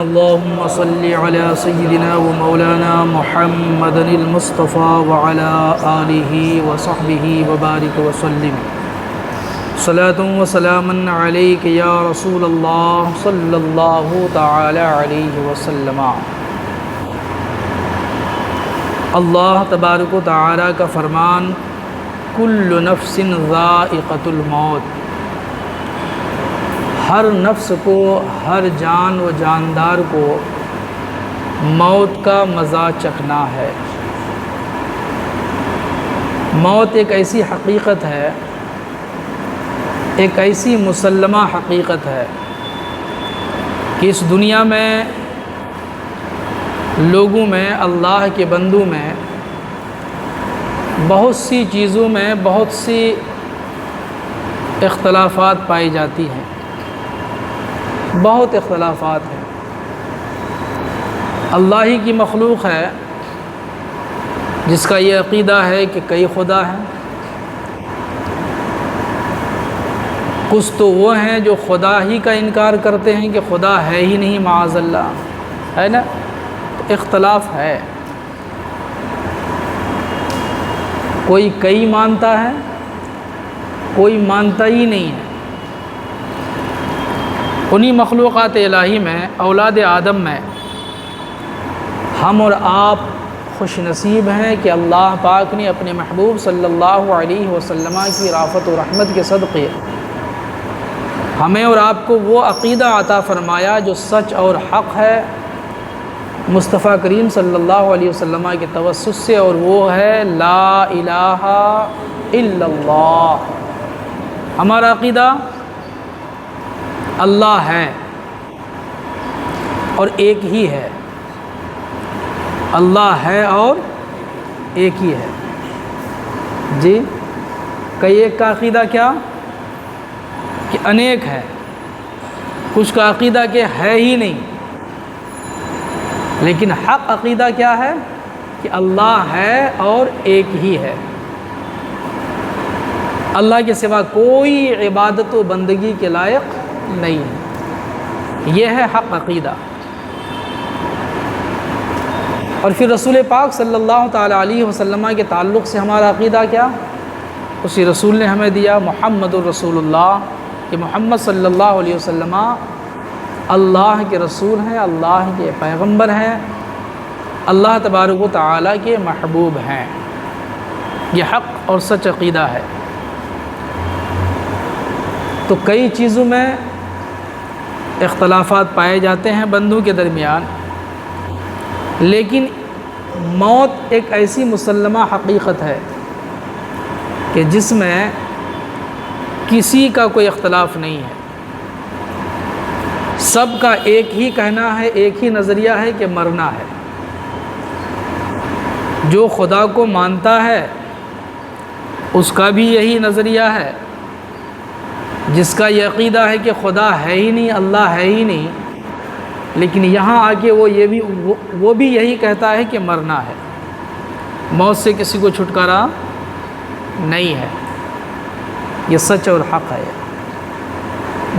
اللهم صل على سيدنا ومولانا محمد المصطفى وعلى آله وصحبه وبارك وسلم صلاة وسلاما عليك يا رسول الله صلى الله تعالى عليه وسلم۔ اللہ تبارک و تعالی کا فرمان کل نفس ذائقۃ الموت، ہر نفس کو، ہر جان و جاندار کو موت کا مزہ چکھنا ہے۔ موت ایک ایسی حقیقت ہے، ایک ایسی مسلمہ حقیقت ہے کہ اس دنیا میں لوگوں میں، اللہ کے بندوں میں بہت سی چیزوں میں بہت سی اختلافات پائی جاتی ہیں، بہت اختلافات ہیں۔ اللہ ہی کی مخلوق ہے جس کا یہ عقیدہ ہے کہ کئی خدا ہیں، کچھ تو وہ ہیں جو خدا ہی کا انکار کرتے ہیں کہ خدا ہے ہی نہیں، معاذ اللہ، ہے نا؟ تو اختلاف ہے، کوئی کئی مانتا ہے، کوئی مانتا ہی نہیں ہے۔ انہی مخلوقات الہی میں، اولاد آدم میں ہم اور آپ خوش نصیب ہیں کہ اللہ پاک نے اپنے محبوب صلی اللہ علیہ وسلم کی رافت و رحمت کے صدقے ہمیں اور آپ کو وہ عقیدہ عطا فرمایا جو سچ اور حق ہے مصطفیٰ کریم صلی اللہ علیہ وسلم کے توسط سے، اور وہ ہے لا الہ الا اللہ۔ ہمارا عقیدہ اللہ ہے اور ایک ہی ہے، اللہ ہے اور ایک ہی ہے۔ جی، کئی ایک کا عقیدہ کیا کہ انیک ہے، کچھ کا عقیدہ کہ ہے ہی نہیں، لیکن حق عقیدہ کیا ہے کہ اللہ ہے اور ایک ہی ہے، اللہ کے سوا کوئی عبادت و بندگی کے لائق نہیں ہے۔ یہ ہے حق عقیدہ۔ اور پھر رسول پاک صلی اللہ تعالی علیہ وسلم کے تعلق سے ہمارا عقیدہ کیا؟ اسی رسول نے ہمیں دیا، محمد الرسول اللہ، کہ محمد صلی اللہ علیہ وسلم اللہ کے رسول ہیں، اللہ کے پیغمبر ہیں، اللہ تبارک و تعالی کے محبوب ہیں۔ یہ حق اور سچ عقیدہ ہے۔ تو کئی چیزوں میں اختلافات پائے جاتے ہیں بندوں کے درمیان، لیکن موت ایک ایسی مسلمہ حقیقت ہے کہ جس میں کسی کا کوئی اختلاف نہیں ہے، سب کا ایک ہی کہنا ہے، ایک ہی نظریہ ہے کہ مرنا ہے۔ جو خدا کو مانتا ہے اس کا بھی یہی نظریہ ہے، جس کا یہ عقیدہ ہے کہ خدا ہے ہی نہیں، اللہ ہے ہی نہیں، لیکن یہاں آ کے وہ بھی یہی کہتا ہے کہ مرنا ہے۔ موت سے کسی کو چھٹکارا نہیں ہے۔ یہ سچ اور حق ہے۔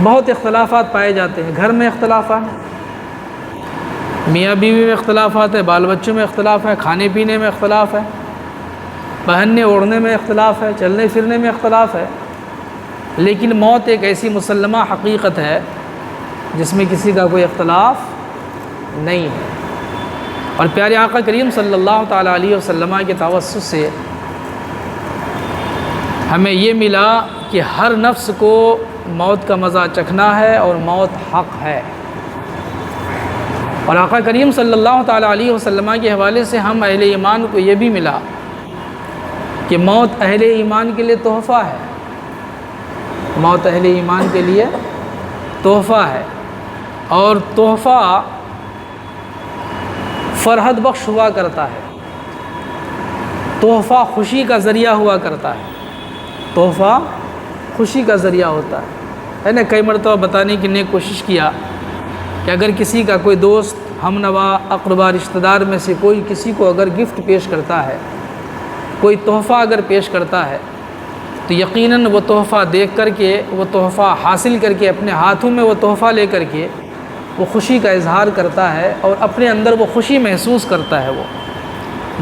بہت اختلافات پائے جاتے ہیں، گھر میں اختلافات ہیں، میاں بیوی میں اختلافات ہے، بال بچوں میں اختلاف ہے، کھانے پینے میں اختلاف ہے، پہننے اوڑھنے میں اختلاف ہے، چلنے پھرنے میں اختلاف ہے، لیکن موت ایک ایسی مسلمہ حقیقت ہے جس میں کسی کا کوئی اختلاف نہیں ہے۔ اور پیارے آقا کریم صلی اللہ تعالی علیہ وسلم کے توسط سے ہمیں یہ ملا کہ ہر نفس کو موت کا مزہ چکھنا ہے اور موت حق ہے۔ اور آقا کریم صلی اللہ تعالی علیہ وسلم کے حوالے سے ہم اہل ایمان کو یہ بھی ملا کہ موت اہل ایمان کے لیے تحفہ ہے، موت اہل ایمان کے لیے تحفہ ہے، اور تحفہ فرحت بخش ہوا کرتا ہے، تحفہ خوشی کا ذریعہ ہوا کرتا ہے، تحفہ خوشی کا ذریعہ ہوتا ہے نا؟ کئی مرتبہ بتانے کی نے کوشش کیا کہ اگر کسی کا کوئی دوست، ہم نوا، اقربا، رشتہ دار میں سے کوئی کسی کو اگر گفٹ پیش کرتا ہے، کوئی تحفہ اگر پیش کرتا ہے، تو یقیناً وہ تحفہ دیکھ کر کے، وہ تحفہ حاصل کر کے، اپنے ہاتھوں میں وہ تحفہ لے کر کے وہ خوشی کا اظہار کرتا ہے اور اپنے اندر وہ خوشی محسوس کرتا ہے وہ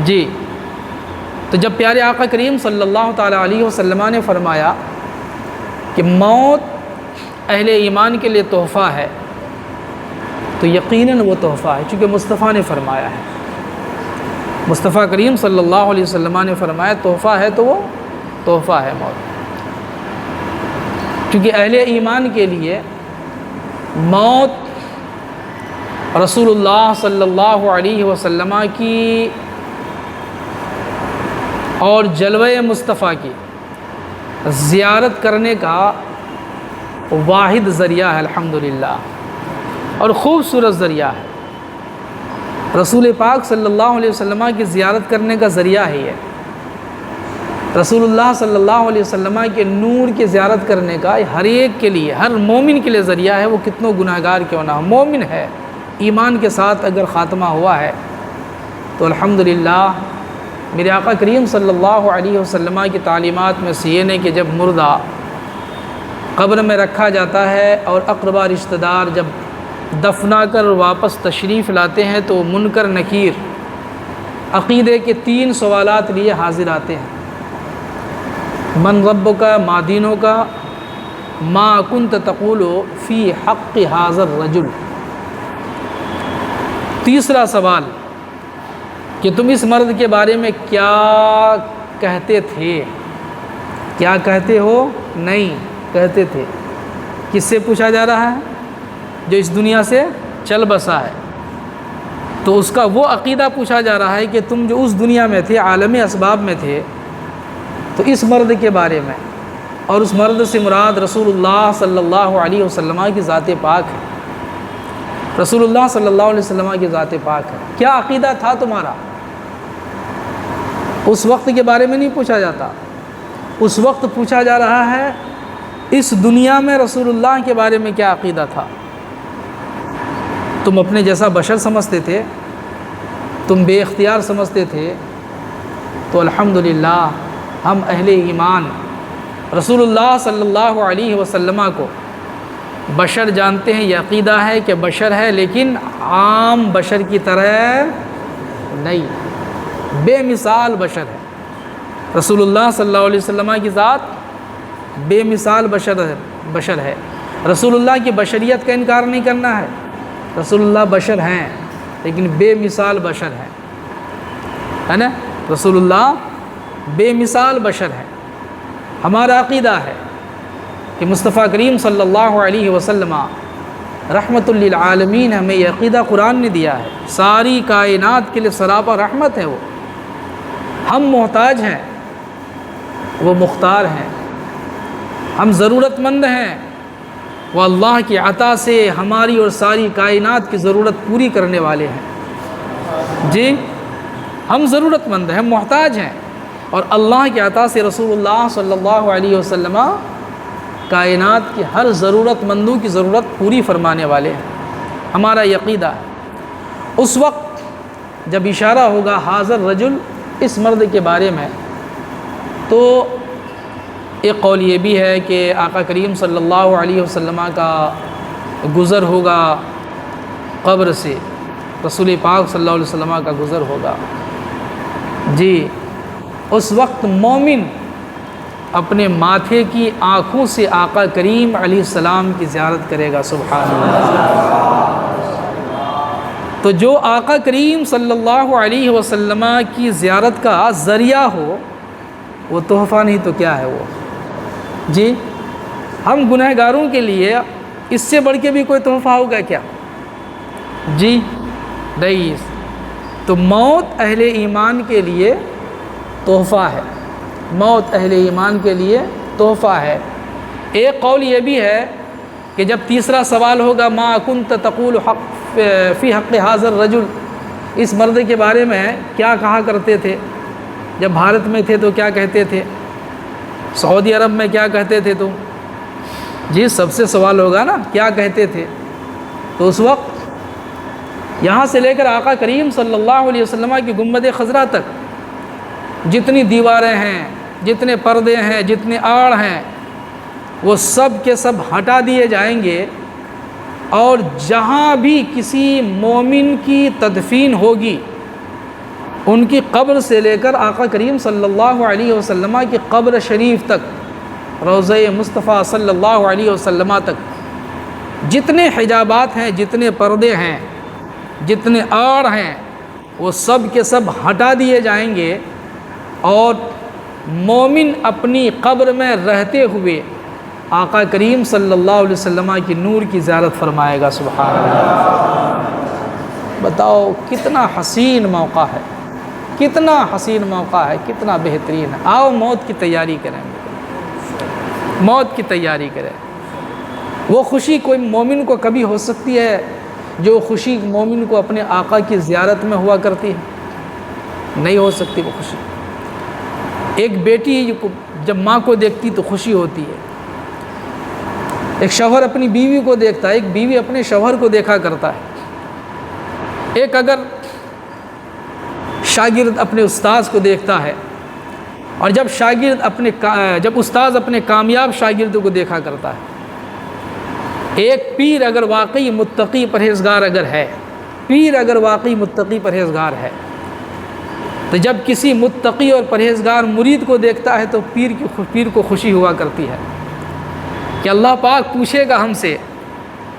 جی۔ تو جب پیارے آقا کریم صلی اللہ تعالیٰ علیہ وسلم نے فرمایا کہ موت اہل ایمان کے لیے تحفہ ہے، تو یقیناً وہ تحفہ ہے، چونکہ مصطفیٰ نے فرمایا ہے، مصطفیٰ کریم صلی اللہ علیہ وسلم نے فرمایا تحفہ ہے، تو وہ تحفہ ہے موت، کیونکہ اہل ایمان کے لیے موت رسول اللہ صلی اللہ علیہ وسلم کی اور جلوہ مصطفیٰ کی زیارت کرنے کا واحد ذریعہ ہے الحمدللہ، اور خوبصورت ذریعہ ہے۔ رسول پاک صلی اللہ علیہ وسلم کی زیارت کرنے کا ذریعہ ہے یہ، رسول اللہ صلی اللہ علیہ وسلم کے نور کی زیارت کرنے کا ہر ایک کے لیے، ہر مومن کے لیے ذریعہ ہے، وہ کتنوں گناہگار کیوں نہ ہو، مومن ہے، ایمان کے ساتھ اگر خاتمہ ہوا ہے تو الحمدللہ۔ میرے آقا کریم صلی اللہ علیہ وسلم کی تعلیمات میں سے یہ ہے کہ جب مردہ قبر میں رکھا جاتا ہے اور اقربا رشتہ دار جب دفنا کر واپس تشریف لاتے ہیں تو منکر نکیر عقیدے کے 3 سوالات لیے حاضر آتے ہیں۔ من ربک، ما دینک، ما کنت تقول فی حق ھذا الرجل۔ تیسرا سوال کہ تم اس مرد کے بارے میں کیا کہتے تھے، کیا کہتے ہو؟ نہیں کہتے تھے۔ کس سے پوچھا جا رہا ہے؟ جو اس دنیا سے چل بسا ہے، تو اس کا وہ عقیدہ پوچھا جا رہا ہے کہ تم جو اس دنیا میں تھے، عالم اسباب میں تھے، تو اس مرد کے بارے میں، اور اس مرد سے مراد رسول اللہ صلی اللہ علیہ وسلم کی ذات پاک ہے، رسول اللہ صلی اللہ علیہ وسلم کی ذات پاک ہے، کیا عقیدہ تھا تمہارا؟ اس وقت کے بارے میں نہیں پوچھا جاتا، اس وقت پوچھا جا رہا ہے اس دنیا میں رسول اللہ کے بارے میں کیا عقیدہ تھا۔ تم اپنے جیسا بشر سمجھتے تھے، تم بے اختیار سمجھتے تھے، تو الحمدللہ ہم اہل ایمان رسول اللہ صلی اللہ علیہ وسلم کو بشر جانتے ہیں، یہ عقیدہ ہے کہ بشر ہے، لیکن عام بشر کی طرح نہیں، بے مثال بشر ہے۔ رسول اللہ صلی اللہ علیہ وسلم کی ذات بے مثال بشر ہے۔ رسول اللہ کی بشریت کا انکار نہیں کرنا ہے، رسول اللہ بشر ہیں لیکن بے مثال بشر ہیں، ہے نا؟ رسول اللہ بے مثال بشر ہیں۔ ہمارا عقیدہ ہے کہ مصطفیٰ کریم صلی اللہ علیہ وسلم رحمت للعالمین، ہمیں یہ عقیدہ قرآن نے دیا ہے، ساری کائنات کے لیے سراپا رحمت ہے وہ۔ ہم محتاج ہیں، وہ مختار ہیں، ہم ضرورت مند ہیں، وہ اللہ کی عطا سے ہماری اور ساری کائنات کی ضرورت پوری کرنے والے ہیں۔ جی ہم ضرورت مند ہیں، ہم محتاج ہیں، اور اللہ کی عطا سے رسول اللہ صلی اللہ علیہ وسلم کائنات کی ہر ضرورت مندوں کی ضرورت پوری فرمانے والے ہیں۔ ہمارا عقیدہ ہے۔ اس وقت جب اشارہ ہوگا حاضر رجل، اس مرد کے بارے میں، تو ایک قول یہ بھی ہے کہ آقا کریم صلی اللہ علیہ وسلم کا گزر ہوگا قبر سے، رسول پاک صلی اللہ علیہ وسلم کا گزر ہوگا۔ جی اس وقت مومن اپنے ماتھے کی آنکھوں سے آقا کریم علیہ السلام کی زیارت کرے گا، سبحان اللہ۔ تو جو آقا کریم صلی اللہ علیہ وسلم کی زیارت کا ذریعہ ہو، وہ تحفہ نہیں تو کیا ہے وہ؟ جی ہم گنہگاروں کے لیے اس سے بڑھ کے بھی کوئی تحفہ ہوگا کیا؟ جی نہیں۔ تو موت اہل ایمان کے لیے تحفہ ہے، موت اہل ایمان کے لیے تحفہ ہے۔ ایک قول یہ بھی ہے کہ جب تیسرا سوال ہوگا ما کنت تقول فی حق ھذا الرجل، اس مرد کے بارے میں کیا کہا کرتے تھے؟ جب بھارت میں تھے تو کیا کہتے تھے؟ سعودی عرب میں کیا کہتے تھے تم؟ جی سب سے سوال ہوگا نا، کیا کہتے تھے؟ تو اس وقت یہاں سے لے کر آقا کریم صلی اللہ علیہ وسلم کی گنبد خضرا تک جتنی دیواریں ہیں، جتنے پردے ہیں، جتنے آڑ ہیں، وہ سب کے سب ہٹا دیے جائیں گے، اور جہاں بھی کسی مومن کی تدفین ہوگی ان کی قبر سے لے کر آقا کریم صلی اللہ علیہ وسلم کی قبر شریف تک، روضہ مصطفیٰ صلی اللہ علیہ وسلم تک جتنے حجابات ہیں، جتنے پردے ہیں، جتنے آڑ ہیں، وہ سب کے سب ہٹا دیے جائیں گے، اور مومن اپنی قبر میں رہتے ہوئے آقا کریم صلی اللہ علیہ وسلم کی نور کی زیارت فرمائے گا۔ سبحان اللہ! بتاؤ کتنا حسین موقع ہے، کتنا حسین موقع ہے، کتنا بہترین ہے۔ آؤ موت کی تیاری کریں، موت کی تیاری کریں۔ وہ خوشی کوئی مومن کو کبھی ہو سکتی ہے جو خوشی مومن کو اپنے آقا کی زیارت میں ہوا کرتی ہے؟ نہیں ہو سکتی وہ خوشی۔ ایک بیٹی جب ماں کو دیکھتی تو خوشی ہوتی ہے، ایک شوہر اپنی بیوی کو دیکھتا ہے، ایک بیوی اپنے شوہر کو دیکھا کرتا ہے، ایک اگر شاگرد اپنے استاذ کو دیکھتا ہے، اور جب استاذ اپنے کامیاب شاگرد کو دیکھا کرتا ہے، ایک پیر اگر واقعی متقی پرہیزگار اگر ہے، پیر اگر واقعی متقی پرہیزگار ہے، تو جب کسی متقی اور پرہیزگار مرید کو دیکھتا ہے تو پیر کو خوشی ہوا کرتی ہے کہ اللہ پاک پوچھے گا ہم سے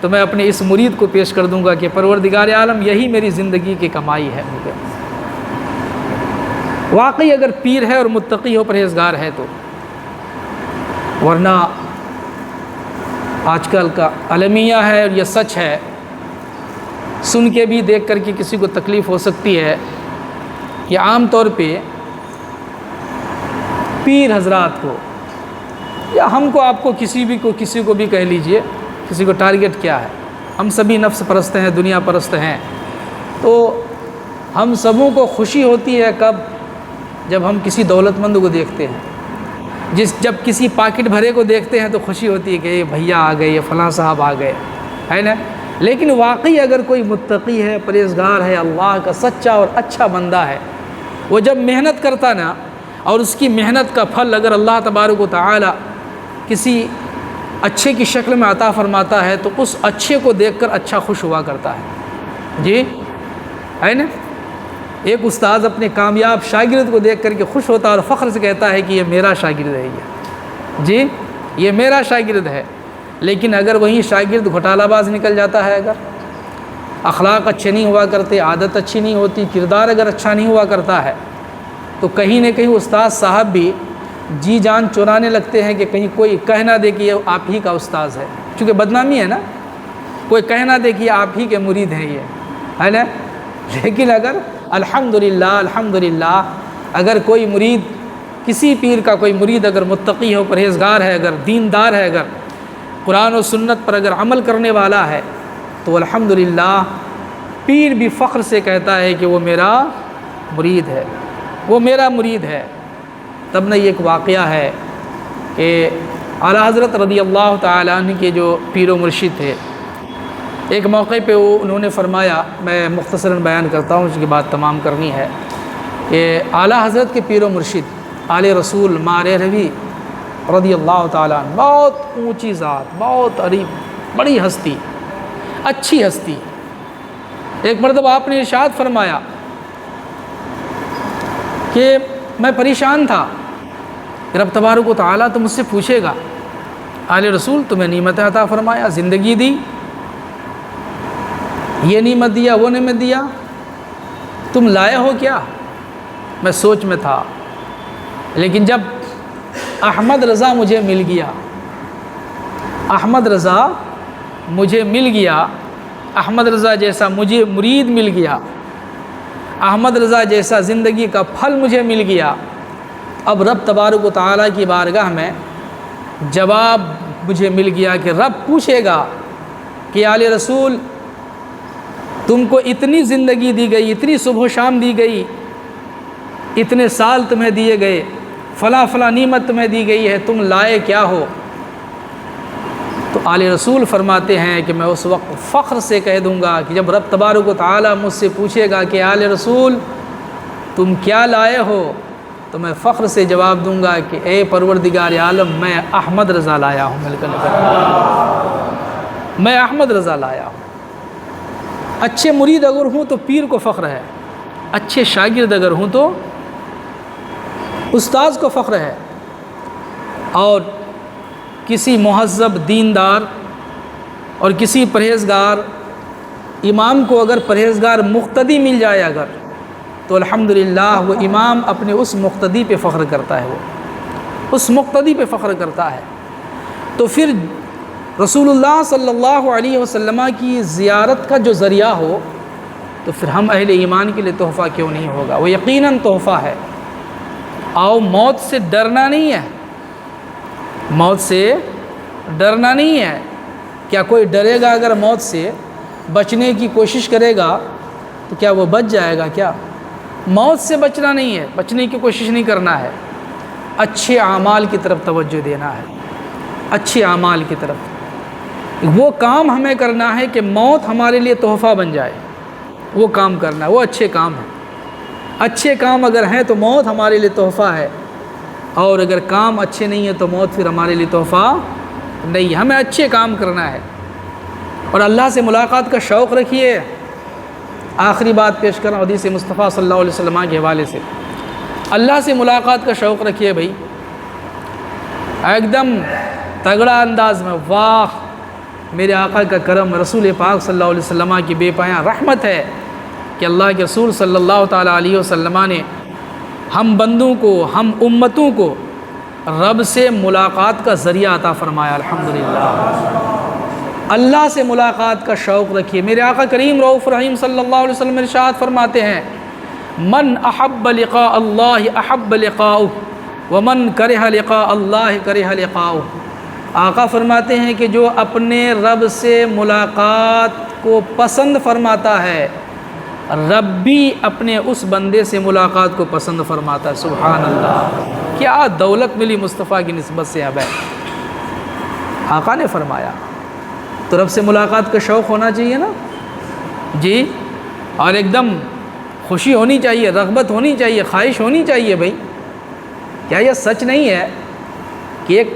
تو میں اپنے اس مرید کو پیش کر دوں گا کہ پروردگار عالم یہی میری زندگی کی کمائی ہے۔ واقعی اگر پیر ہے اور متقی ہو، پرہیزگار ہے تو، ورنہ آج کل کا المیہ ہے اور یہ سچ ہے، سن کے بھی دیکھ کر کے کسی کو تکلیف ہو سکتی ہے کہ عام طور پہ پیر حضرات کو، یا ہم کو، آپ کو، کسی کو بھی کہہ لیجئے، کسی کو ٹارگٹ کیا ہے، ہم سبھی نفس پرست ہیں، دنیا پرست ہیں، تو ہم سبوں کو خوشی ہوتی ہے کب؟ جب ہم کسی دولت مند کو دیکھتے ہیں، جب کسی پاکٹ بھرے کو دیکھتے ہیں تو خوشی ہوتی ہے کہ یہ بھیا آ گئے، یہ فلاں صاحب آ گئے، ہے نا؟ لیکن واقعی اگر کوئی متقی ہے، پرہیزگار ہے، اللہ کا سچا اور اچھا بندہ ہے، وہ جب محنت کرتا نا، اور اس کی محنت کا پھل اگر اللہ تبارک و تعالی کسی اچھے کی شکل میں عطا فرماتا ہے تو اس اچھے کو دیکھ کر اچھا خوش ہوا کرتا ہے، جی ہے نا؟ ایک استاذ اپنے کامیاب شاگرد کو دیکھ کر کے خوش ہوتا ہے اور فخر سے کہتا ہے کہ یہ میرا شاگرد ہے، جی یہ میرا شاگرد ہے۔ لیکن اگر وہیں شاگرد گھوٹالہ باز نکل جاتا ہے، اگر اخلاق اچھے نہیں ہوا کرتے، عادت اچھی نہیں ہوتی، کردار اگر اچھا نہیں ہوا کرتا ہے، تو کہیں نہ کہیں استاذ صاحب بھی جی جان چرانے لگتے ہیں کہ کہیں کوئی کہہ نہ دے کہ یہ آپ ہی کا استاذ ہے، چونکہ بدنامی ہے نا، کوئی کہہ نہ دے کہ یہ آپ ہی کے مرید ہیں، یہ ہے نا۔ لیکن اگر الحمدللہ اگر کوئی مرید، کسی پیر کا کوئی مرید اگر متقی ہو، پرہیزگار ہے، اگر دیندار ہے، اگر قرآن و سنت پر اگر عمل کرنے والا ہے، تو الحمدللہ پیر بھی فخر سے کہتا ہے کہ وہ میرا مرید ہے، وہ میرا مرید ہے۔ تب نہ یہ ایک واقعہ ہے کہ اعلیٰ حضرت رضی اللہ تعالیٰ عنہ کے جو پیر و مرشد تھے، ایک موقع پہ انہوں نے فرمایا، میں مختصراً بیان کرتا ہوں اس کے بعد تمام کرنی ہے، کہ اعلیٰ حضرت کے پیر و مرشد آل رسول مار ربی رضی اللہ تعالیٰ عنہ، بہت اونچی ذات، بہت عریف، بڑی ہستی، اچھی ہستی، ایک مرتبہ آپ نے ارشاد فرمایا کہ میں پریشان تھا، رب تبارک و تعالیٰ تو مجھ سے پوچھے گا، آل رسول تمہیں نعمت عطا فرمایا، زندگی دی، یہ نعمت دیا، وہ نعمت دیا، تم لائے ہو کیا؟ میں سوچ میں تھا، لیکن جب احمد رضا مجھے مل گیا، احمد رضا مجھے مل گیا، احمد رضا جیسا مجھے مرید مل گیا، احمد رضا جیسا زندگی کا پھل مجھے مل گیا، اب رب تبارک و تعالیٰ کی بارگاہ میں جواب مجھے مل گیا کہ رب پوچھے گا کہ آل رسول تم کو اتنی زندگی دی گئی، اتنی صبح و شام دی گئی، اتنے سال تمہیں دیے گئے، فلاں فلاں نعمت تمہیں دی گئی ہے، تم لائے کیا ہو؟ تو آل رسول فرماتے ہیں کہ میں اس وقت فخر سے کہہ دوں گا کہ جب رب تبارک و تعالیٰ مجھ سے پوچھے گا کہ آل رسول تم کیا لائے ہو، تو میں فخر سے جواب دوں گا کہ اے پروردگار عالم میں احمد رضا لایا ہوں، میں احمد رضا لایا ہوں۔ اچھے مرید اگر ہوں تو پیر کو فخر ہے، اچھے شاگرد اگر ہوں تو استاذ کو فخر ہے، اور کسی مہذب دیندار اور کسی پرہیزگار امام کو اگر پرہیزگار مقتدی مل جائے اگر، تو الحمدللہ وہ امام اپنے اس مقتدی پہ فخر کرتا ہے، وہ اس مقتدی پہ فخر کرتا ہے۔ تو پھر رسول اللہ صلی اللہ علیہ وسلم کی زیارت کا جو ذریعہ ہو تو پھر ہم اہل ایمان کے لیے تحفہ کیوں نہیں ہوگا؟ وہ یقیناً تحفہ ہے۔ آؤ موت سے ڈرنا نہیں ہے، موت سے ڈرنا نہیں ہے۔ کیا کوئی ڈرے گا اگر موت سے بچنے کی کوشش کرے گا تو کیا وہ بچ جائے گا؟ کیا موت سے بچنا نہیں ہے، بچنے کی کوشش نہیں کرنا ہے، اچھے اعمال کی طرف توجہ دینا ہے، اچھے اعمال کی طرف۔ وہ کام ہمیں کرنا ہے کہ موت ہمارے لیے تحفہ بن جائے، وہ کام کرنا ہے، وہ اچھے کام ہیں۔ اچھے کام اگر ہیں تو موت ہمارے لیے تحفہ ہے، اور اگر کام اچھے نہیں ہیں تو موت پھر ہمارے لیے تحفہ نہیں ہے۔ ہمیں اچھے کام کرنا ہے اور اللہ سے ملاقات کا شوق رکھیے۔ آخری بات پیش کر رہا ہوں حدیث مصطفیٰ صلی اللہ علیہ وسلم کے حوالے سے، اللہ سے ملاقات کا شوق رکھیے بھائی، ایک دم تگڑا انداز میں۔ واہ میرے آقا کا کرم، رسول پاک صلی اللہ علیہ وسلم کی بے پایاں رحمت ہے کہ اللہ کے رسول صلی اللہ تعالیٰ علیہ وسلم نے ہم بندوں کو، ہم امتوں کو رب سے ملاقات کا ذریعہ عطا فرمایا۔ الحمدللہ اللہ سے ملاقات کا شوق رکھیے۔ میرے آقا کریم رؤوف رحیم صلی اللہ علیہ وسلم ارشاد فرماتے ہیں، من احب لقاء اللہ احب لقاؤہ ومن کرہ لقاء اللہ کرہ لقاؤہ۔ آقا فرماتے ہیں کہ جو اپنے رب سے ملاقات کو پسند فرماتا ہے، رب بھی اپنے اس بندے سے ملاقات کو پسند فرماتا ہے۔ سبحان اللہ، کیا دولت ملی مصطفیٰ کی نسبت سے اب ہے۔ آقا نے فرمایا تو رب سے ملاقات کا شوق ہونا چاہیے نا جی، اور ایک دم خوشی ہونی چاہیے، رغبت ہونی چاہیے، خواہش ہونی چاہیے بھائی۔ کیا یہ سچ نہیں ہے کہ ایک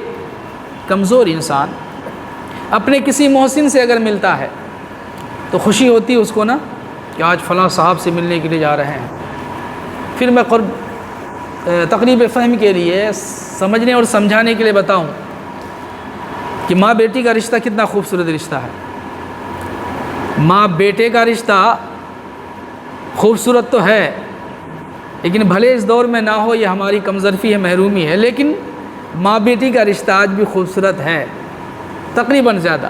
کمزور انسان اپنے کسی محسن سے اگر ملتا ہے تو خوشی ہوتی ہے اس کو نا کہ آج فلاں صاحب سے ملنے کے لیے جا رہے ہیں۔ پھر میں تقریب فہم کے لیے سمجھنے اور سمجھانے کے لیے بتاؤں کہ ماں بیٹی کا رشتہ کتنا خوبصورت رشتہ ہے۔ ماں بیٹے کا رشتہ خوبصورت تو ہے، لیکن بھلے اس دور میں نہ ہو، یہ ہماری کمظرفی ہے، محرومی ہے، لیکن ماں بیٹی کا رشتہ آج بھی خوبصورت ہے تقریباً زیادہ۔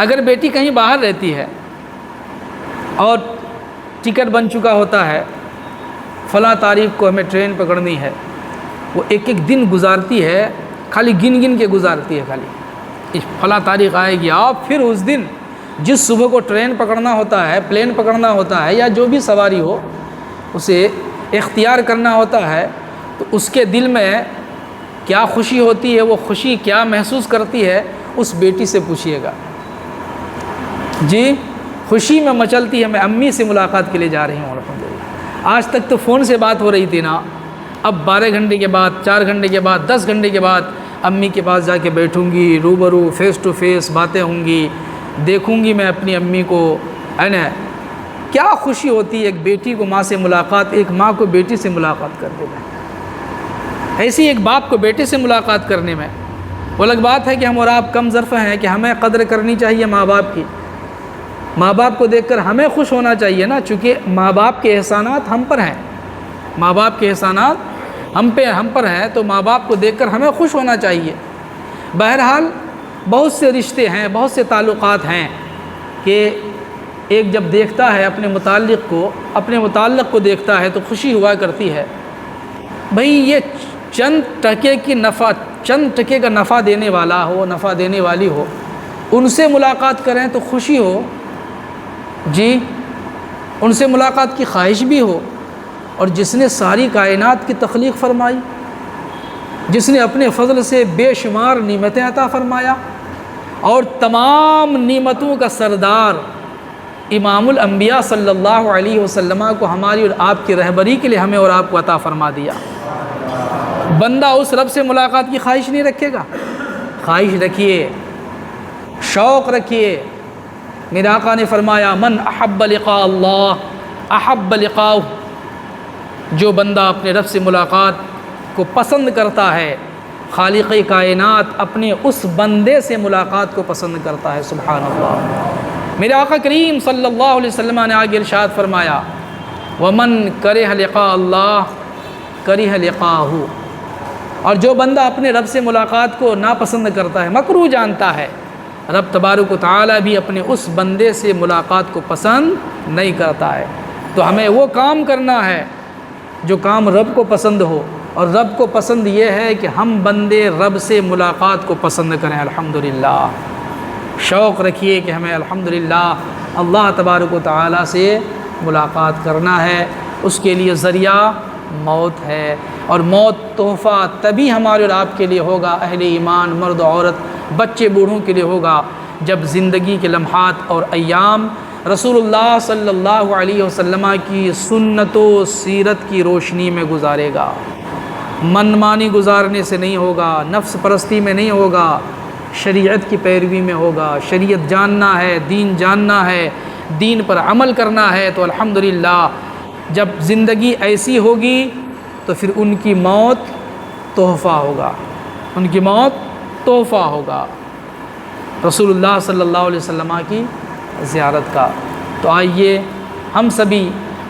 اگر بیٹی کہیں باہر رہتی ہے اور ٹکٹ بن چکا ہوتا ہے، فلاں تاریخ کو ہمیں ٹرین پکڑنی ہے، وہ ایک ایک دن گزارتی ہے، خالی گن گن کے گزارتی ہے، خالی فلاں تاریخ آئے گی، آپ پھر اس دن جس صبح کو ٹرین پکڑنا ہوتا ہے، پلین پکڑنا ہوتا ہے، یا جو بھی سواری ہو اسے اختیار کرنا ہوتا ہے، تو اس کے دل میں کیا خوشی ہوتی ہے، وہ خوشی کیا محسوس کرتی ہے، اس بیٹی سے پوچھیے گا جی۔ خوشی میں مچلتی ہے، میں امی سے ملاقات کے لیے جا رہی ہوں الحمدللہ۔ آج تک تو فون سے بات ہو رہی تھی نا، اب 12 گھنٹے کے بعد، 4 گھنٹے کے بعد، 10 گھنٹے کے بعد امی کے پاس جا کے بیٹھوں گی، روبرو فیس ٹو فیس باتیں ہوں گی، دیکھوں گی میں اپنی امی کو، ہے نا۔ کیا خوشی ہوتی ہے ایک بیٹی کو ماں سے ملاقات، ایک ماں کو بیٹی سے ملاقات کرنے میں، ایسی ایک باپ کو بیٹے سے ملاقات کرنے میں۔ وہ الگ بات ہے کہ ہم اور آپ کم ظرف ہیں کہ ہمیں قدر کرنی چاہیے ماں باپ کی، ماں باپ کو دیکھ کر ہمیں خوش ہونا چاہیے نا، چونکہ ماں باپ کے احسانات ہم پر ہیں، ماں باپ کے احسانات ہم پر ہیں، تو ماں باپ کو دیکھ کر ہمیں خوش ہونا چاہیے۔ بہرحال بہت سے رشتے ہیں، بہت سے تعلقات ہیں کہ ایک جب دیکھتا ہے اپنے متعلق کو دیکھتا ہے تو خوشی ہوا کرتی ہے۔ بھئی یہ چند ٹکے کا نفع دینے والا ہو، نفع دینے والی ہو، ان سے ملاقات کریں تو خوشی ہو جی، ان سے ملاقات کی خواہش بھی ہو۔ اور جس نے ساری کائنات کی تخلیق فرمائی، جس نے اپنے فضل سے بے شمار نعمتیں عطا فرمایا، اور تمام نعمتوں کا سردار امام الانبیاء صلی اللہ علیہ وسلم کو ہماری اور آپ کی رہبری کے لیے ہمیں اور آپ کو عطا فرما دیا، بندہ اس رب سے ملاقات کی خواہش نہیں رکھے گا؟ خواہش رکھیے، شوق رکھیے۔ میرے آقا نے فرمایا من احب لقاء اللہ احب لقاؤہ، جو بندہ اپنے رب سے ملاقات کو پسند کرتا ہے، خالق کائنات اپنے اس بندے سے ملاقات کو پسند کرتا ہے۔ سبحان اللہ۔ میرے آقا کریم صلی اللہ علیہ وسلم نے آگے ارشاد فرمایا ومن کرہ لقاء اللہ کرہ لقاءہ، اور جو بندہ اپنے رب سے ملاقات کو ناپسند کرتا ہے، مکروہ جانتا ہے، رب تبارک و تعالی بھی اپنے اس بندے سے ملاقات کو پسند نہیں کرتا ہے۔ تو ہمیں وہ کام کرنا ہے جو کام رب کو پسند ہو، اور رب کو پسند یہ ہے کہ ہم بندے رب سے ملاقات کو پسند کریں۔ الحمدللہ، شوق رکھیے کہ ہمیں الحمدللہ اللہ تبارک و تعالی سے ملاقات کرنا ہے۔ اس کے لیے ذریعہ موت ہے، اور موت تحفہ تبھی ہمارے اور آپ کے لیے ہوگا، اہل ایمان مرد و عورت بچے بوڑھوں کے لیے ہوگا، جب زندگی کے لمحات اور ایام رسول اللہ صلی اللہ علیہ وسلم کی سنت و سیرت کی روشنی میں گزارے گا۔ من مانی گزارنے سے نہیں ہوگا، نفس پرستی میں نہیں ہوگا، شریعت کی پیروی میں ہوگا۔ شریعت جاننا ہے، دین جاننا ہے، دین پر عمل کرنا ہے، تو الحمدللہ جب زندگی ایسی ہوگی تو پھر ان کی موت تحفہ ہوگا، ان کی موت تحفہ ہوگا رسول اللہ صلی اللہ علیہ وسلم کی زیارت کا۔ تو آئیے ہم سبھی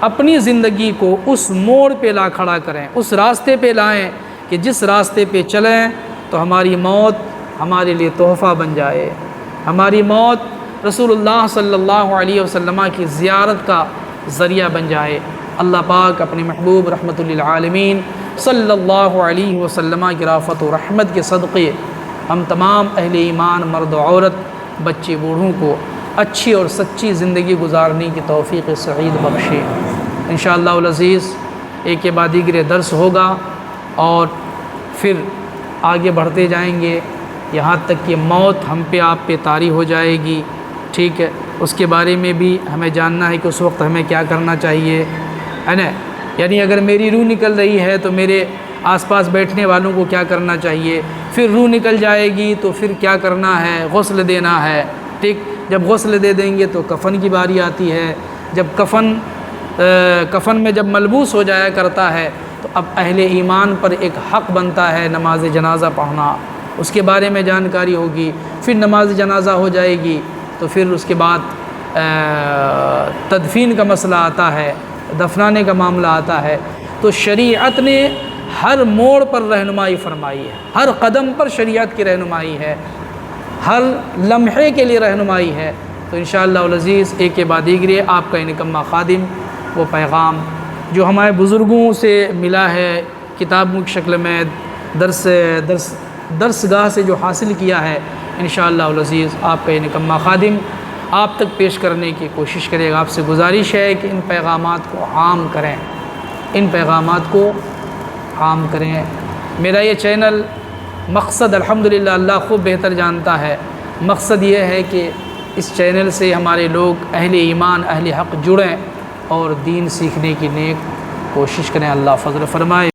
اپنی زندگی کو اس موڑ پہ لا کھڑا کریں، اس راستے پہ لائیں کہ جس راستے پہ چلیں تو ہماری موت ہمارے لیے تحفہ بن جائے، ہماری موت رسول اللہ صلی اللہ علیہ وسلم کی زیارت کا ذریعہ بن جائے۔ اللہ پاک اپنے محبوب رحمت للعالمین صلی اللہ علیہ وسلم کی رافت و رحمت کے صدقے ہم تمام اہل ایمان مرد و عورت بچے بوڑھوں کو اچھی اور سچی زندگی گزارنے کی توفیق سعید بخشے۔ انشاءاللہ العزیز ایک کے بعد دیگر درس ہوگا، اور پھر آگے بڑھتے جائیں گے یہاں تک کہ موت ہم پہ آپ پہ طاری ہو جائے گی، ٹھیک ہے؟ اس کے بارے میں بھی ہمیں جاننا ہے کہ اس وقت ہمیں کیا کرنا چاہیے، ہے نا؟ یعنی اگر میری روح نکل رہی ہے تو میرے آس پاس بیٹھنے والوں کو کیا کرنا چاہیے، پھر روح نکل جائے گی تو پھر کیا کرنا ہے، غسل دینا ہے، ٹھیک؟ جب غسل دے دیں گے تو کفن کی باری آتی ہے، جب کفن میں جب ملبوس ہو جایا کرتا ہے تو اب اہل ایمان پر ایک حق بنتا ہے نماز جنازہ پڑھنا، اس کے بارے میں جانکاری ہوگی، پھر نماز جنازہ ہو جائے گی تو پھر اس کے بعد تدفین کا مسئلہ آتا ہے، دفنانے کا معاملہ آتا ہے۔ تو شریعت نے ہر موڑ پر رہنمائی فرمائی ہے، ہر قدم پر شریعت کی رہنمائی ہے، ہر لمحے کے لیے رہنمائی ہے۔ تو انشاءاللہ العزیز ایک کے بعد دیگر آپ کا نکمہ خادم وہ پیغام جو ہمارے بزرگوں سے ملا ہے، کتابوں کی شکل میں درسگاہ سے جو حاصل کیا ہے، انشاءاللہ العزیز آپ کا نکمہ خادم آپ تک پیش کرنے کی کوشش کرے گا۔ آپ سے گزارش ہے کہ ان پیغامات کو عام کریں، ان پیغامات کو عام کریں۔ میرا یہ چینل مقصد الحمدللہ اللہ خوب بہتر جانتا ہے، مقصد یہ ہے کہ اس چینل سے ہمارے لوگ اہل ایمان اہل حق جڑیں اور دین سیکھنے کی نیک کوشش کریں۔ اللہ فضل فرمائے۔